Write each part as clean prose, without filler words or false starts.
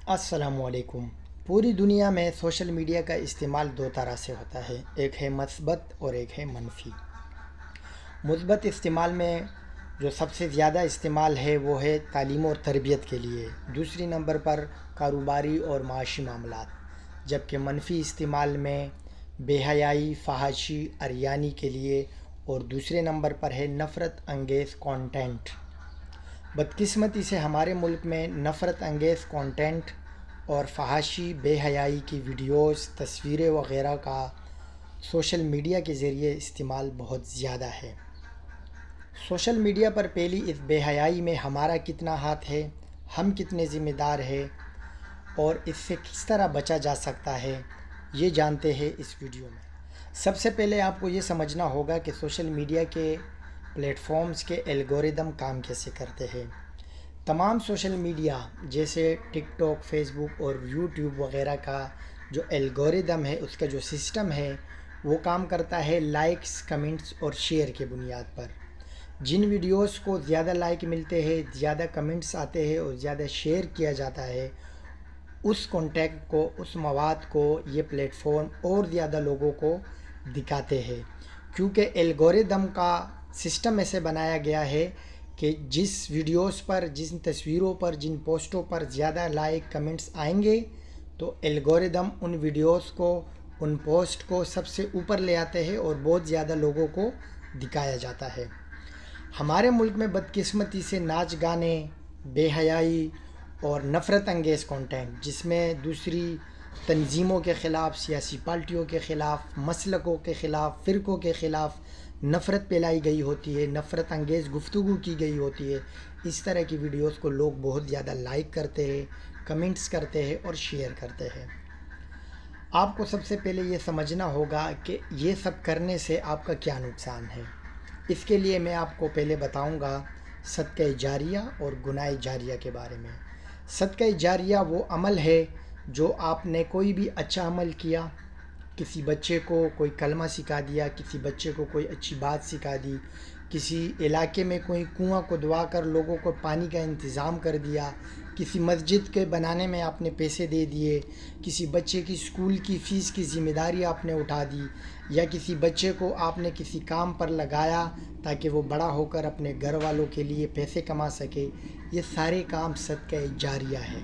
अस्सलामुअलैकुम। पूरी दुनिया में सोशल मीडिया का इस्तेमाल दो तरह से होता है, एक है मस्बत और एक है मनफी। मुस्बत इस्तेमाल में जो सबसे ज़्यादा इस्तेमाल है वो है तालीम और तरबियत के लिए, दूसरी नंबर पर कारोबारी और माशी मामलात, जबकि मनफी इस्तेमाल में बेहयाई, फहाशी, अरियानी के लिए और दूसरे नंबर पर है नफ़रत अंगेज़ कंटेंट। बदकिस्मती से हमारे मुल्क में नफ़रत अंगेज़ कंटेंट और फहाशी, बेहयाई की वीडियोस, तस्वीरें वग़ैरह का सोशल मीडिया के ज़रिए इस्तेमाल बहुत ज़्यादा है। सोशल मीडिया पर पहली इस बेहयाई में हमारा कितना हाथ है, हम कितने ज़िम्मेदार हैं और इससे किस तरह बचा जा सकता है, ये जानते हैं इस वीडियो में। सबसे पहले आपको ये समझना होगा कि सोशल मीडिया के प्लेटफॉर्म्स के एल्गोरिदम काम कैसे करते हैं। तमाम सोशल मीडिया जैसे टिकटॉक, फेसबुक और यूट्यूब वगैरह का जो एल्गोरिदम है, उसका जो सिस्टम है वो काम करता है लाइक्स, कमेंट्स और शेयर के बुनियाद पर। जिन वीडियोस को ज़्यादा लाइक मिलते हैं, ज़्यादा कमेंट्स आते हैं और ज़्यादा शेयर किया जाता है, उस कॉन्टेंट को, उस मवाद को ये प्लेटफॉर्म और ज़्यादा लोगों को दिखाते हैं, क्योंकि एल्गोरिदम का सिस्टम ऐसे बनाया गया है कि जिस वीडियोस पर, जिन तस्वीरों पर, जिन पोस्टों पर ज़्यादा लाइक, कमेंट्स आएंगे तो एल्गोरिदम उन वीडियोस को, उन पोस्ट को सबसे ऊपर ले आते हैं और बहुत ज़्यादा लोगों को दिखाया जाता है। हमारे मुल्क में बदकिस्मती से नाच गाने, बेहयाई और नफ़रत अंगेज़ कंटेंट, जिसमें दूसरी तंजीमों के ख़िलाफ़, सियासी पार्टियों के ख़िलाफ़, मसलकों के ख़िलाफ़, फ़िरक़ों के ख़िलाफ़ नफ़रत फैलाई गई होती है, नफ़रत अंगेज़ गुफ्तगू की गई होती है, इस तरह की वीडियोस को लोग बहुत ज़्यादा लाइक करते हैं, कमेंट्स करते हैं और शेयर करते हैं। आपको सबसे पहले ये समझना होगा कि ये सब करने से आपका क्या नुकसान है। इसके लिए मैं आपको पहले बताऊंगा सदक़ा जारिया और गुनाह जारिया के बारे में। सदक़ा जारिया वो अमल है जो आपने कोई भी अच्छा अमल किया, किसी बच्चे को कोई कलमा सिखा दिया, किसी बच्चे को कोई अच्छी बात सिखा दी, किसी इलाके में कोई कुआं को दुआ कर लोगों को पानी का इंतज़ाम कर दिया, किसी मस्जिद के बनाने में आपने पैसे दे दिए, किसी बच्चे की स्कूल की फ़ीस की ज़िम्मेदारी आपने उठा दी, या किसी बच्चे को आपने किसी काम पर लगाया ताकि वो बड़ा होकर अपने घर वालों के लिए पैसे कमा सके। ये सारे काम सदक़ा जारिया है।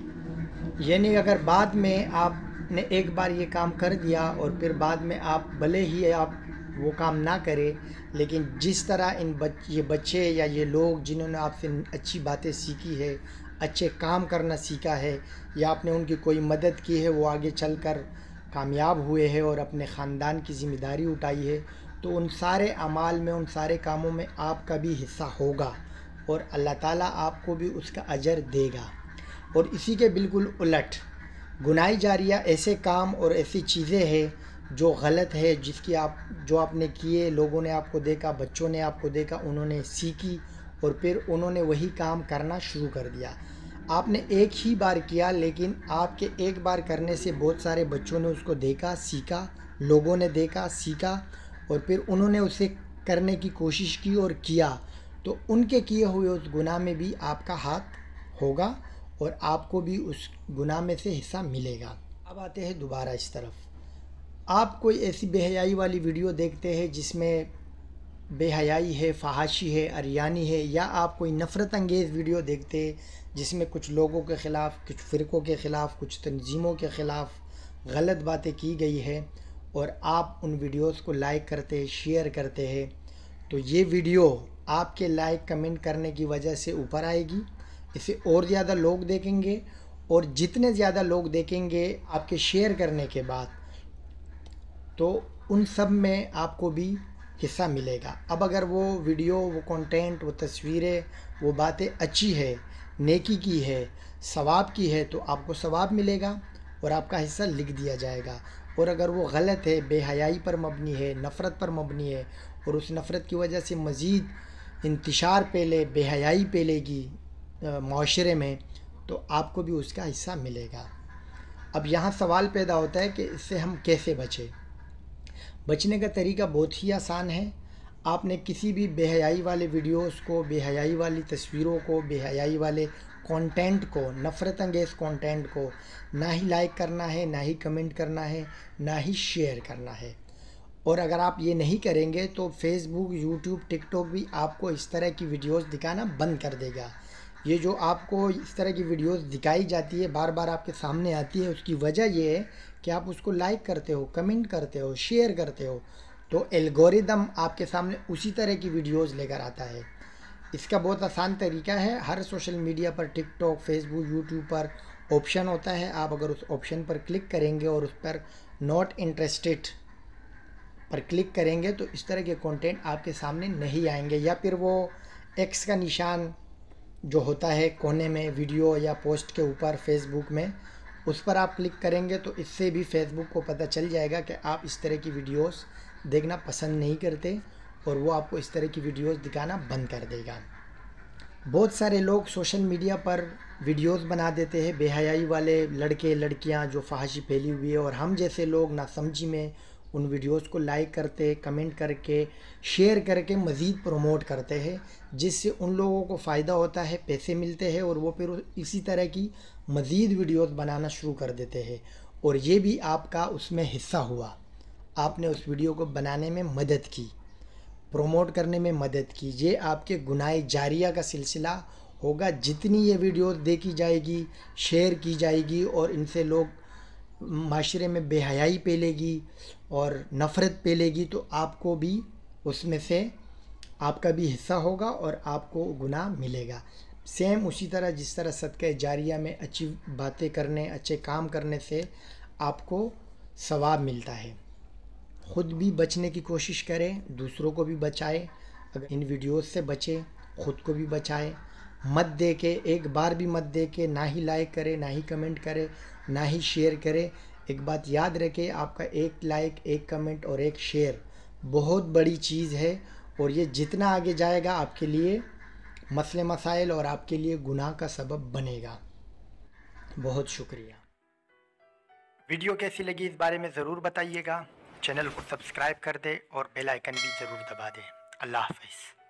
यानी अगर बाद में आपने एक बार ये काम कर दिया और फिर बाद में आप भले ही आप वो काम ना करें, लेकिन जिस तरह ये बच्चे या ये लोग जिन्होंने आपसे अच्छी बातें सीखी है, अच्छे काम करना सीखा है, या आपने उनकी कोई मदद की है, वो आगे चलकर कामयाब हुए हैं और अपने ख़ानदान की ज़िम्मेदारी उठाई है, तो उन सारे अमाल में, उन सारे कामों में आपका भी हिस्सा होगा और अल्लाह ताला आपको भी उसका अजर देगा। और इसी के बिल्कुल उलट गुनाह जारिया ऐसे काम और ऐसी चीज़ें हैं जो गलत है, जो आपने किए, लोगों ने आपको देखा, बच्चों ने आपको देखा, उन्होंने सीखी और फिर उन्होंने वही काम करना शुरू कर दिया। आपने एक ही बार किया, लेकिन आपके एक बार करने से बहुत सारे बच्चों ने उसको देखा, सीखा, लोगों ने देखा, सीखा और फिर उन्होंने उसे करने की कोशिश की और किया, तो उनके किए हुए उस गुनाह में भी आपका हाथ होगा और आपको भी उस गुनाह में से हिस्सा मिलेगा। अब आते हैं दोबारा इस तरफ। आप कोई ऐसी बेहयाई वाली वीडियो देखते हैं जिसमें बेहयाई है, फहाशी है, अरियानी है, या आप कोई नफ़रत अंगेज़ वीडियो देखते हैं जिसमें कुछ लोगों के ख़िलाफ़, कुछ फ़िरक़ों के ख़िलाफ़, कुछ तंजीमों के ख़िलाफ़ गलत बातें की गई है और आप उन वीडियोस को लाइक करते हैं, शेयर करते हैं, तो ये वीडियो आपके लाइक, कमेंट करने की वजह से ऊपर आएगी, इसे और ज़्यादा लोग देखेंगे और जितने ज़्यादा लोग देखेंगे आपके शेयर करने के बाद, तो उन सब में आपको भी हिस्सा मिलेगा। अब अगर वो वीडियो, वो कंटेंट, वो तस्वीरें, वो बातें अच्छी है, नेकी की है, सवाब की है, तो आपको सवाब मिलेगा और आपका हिस्सा लिख दिया जाएगा। और अगर वो गलत है, बेहयाई पर मबनी है, नफ़रत पर मबनी है और उस नफ़रत की वजह से मज़ीद इंतशार फैले, बेहयाई फैलेगी माशरे में, तो आपको भी उसका हिस्सा मिलेगा। अब यहाँ सवाल पैदा होता है कि इससे हम कैसे बचें। बचने का तरीका बहुत ही आसान है। آپ نے کسی بھی بے حیائی والے ویڈیوز کو، بے حیائی والی تصویروں کو، بے حیائی والے کانٹینٹ کو، نفرت انگیز کانٹینٹ کو نہ ہی لائک کرنا ہے، نہ ہی کمنٹ کرنا ہے، نہ ہی شیئر کرنا ہے۔ اور اگر آپ یہ نہیں کریں گے تو فیس بک، یوٹیوب، ٹک ٹاک بھی آپ کو اس طرح کی ویڈیوز دکھانا بند کر دے گا۔ یہ جو آپ کو اس طرح کی ویڈیوز دکھائی جاتی ہے، بار بار آپ کے سامنے آتی ہے، اس کی وجہ یہ ہے کہ آپ اس کو لائک کرتے ہو، کمنٹ کرتے ہو، شیئر کرتے ہو، تو الگوریدم آپ کے سامنے اسی طرح کی ویڈیوز لے کر آتا ہے۔ اس کا بہت آسان طریقہ ہے، ہر سوشل میڈیا پر، ٹک ٹاک، فیس بک، یوٹیوب پر آپشن ہوتا ہے۔ آپ اگر اس آپشن پر کلک کریں گے اور اس پر ناٹ انٹرسٹڈ پر کلک کریں گے تو اس طرح کے کانٹینٹ آپ کے سامنے نہیں آئیں گے، یا پھر وہ ایکس کا نشان جو ہوتا ہے کونے میں ویڈیو یا پوسٹ کے اوپر فیس بک میں، اس پر آپ کلک کریں گے تو اس سے بھی فیس بک کو پتہ چل جائے گا کہ آپ اس طرح کی ویڈیوز دیکھنا پسند نہیں کرتے، اور وہ آپ کو اس طرح کی ویڈیوز دکھانا بند کر دے گا۔ بہت سارے لوگ سوشل میڈیا پر ویڈیوز بنا دیتے ہیں، بے حیائی والے لڑکے لڑکیاں جو فحاشی پھیلی ہوئی ہے، اور ہم جیسے لوگ ناسمجھی میں ان ویڈیوز کو لائک کرتے، کمنٹ کر کے، شیئر کر کے مزید پروموٹ کرتے ہیں، جس سے ان لوگوں کو فائدہ ہوتا ہے، پیسے ملتے ہیں، اور وہ پھر اسی طرح کی مزید ویڈیوز بنانا شروع کر دیتے ہیں، اور یہ بھی آپ کا اس میں حصہ ہوا۔ آپ نے اس ویڈیو کو بنانے میں مدد کی، پروموٹ کرنے میں مدد کی، یہ آپ کے گناہ جاریہ کا سلسلہ ہوگا۔ جتنی یہ ویڈیوز دیکھی جائے گی، شیئر کی جائے گی، اور ان سے لوگ معاشرے میں بے حیائی پھیلے گی اور نفرت پھیلے گی، تو آپ کو بھی اس میں سے آپ کا بھی حصہ ہوگا اور آپ کو گناہ ملے گا۔ سیم اسی طرح جس طرح صدقہ جاریہ میں اچھی باتیں کرنے، اچھے کام کرنے سے آپ کو ثواب ملتا ہے۔ خود بھی بچنے کی کوشش کریں، دوسروں کو بھی بچائے، اگر ان ویڈیوز سے بچیں، خود کو بھی بچائے۔ مت دے کے، ایک بار بھی مت دے کے، نہ ہی لائک کرے، نہ ہی کمنٹ کرے، نہ ہی شیئر کرے۔ ایک بات یاد رکھے، آپ کا ایک لائک، ایک کمنٹ اور ایک شیئر بہت بڑی چیز ہے، اور یہ جتنا آگے جائے گا آپ کے لیے مسئلے مسائل اور آپ کے لیے گناہ کا سبب بنے گا۔ بہت شکریہ۔ ویڈیو کیسی لگی اس بارے میں ضرور بتائیے گا، چینل کو سبسکرائب کر دے اور بیل آئیکن بھی ضرور دبا دے۔ اللہ حافظ۔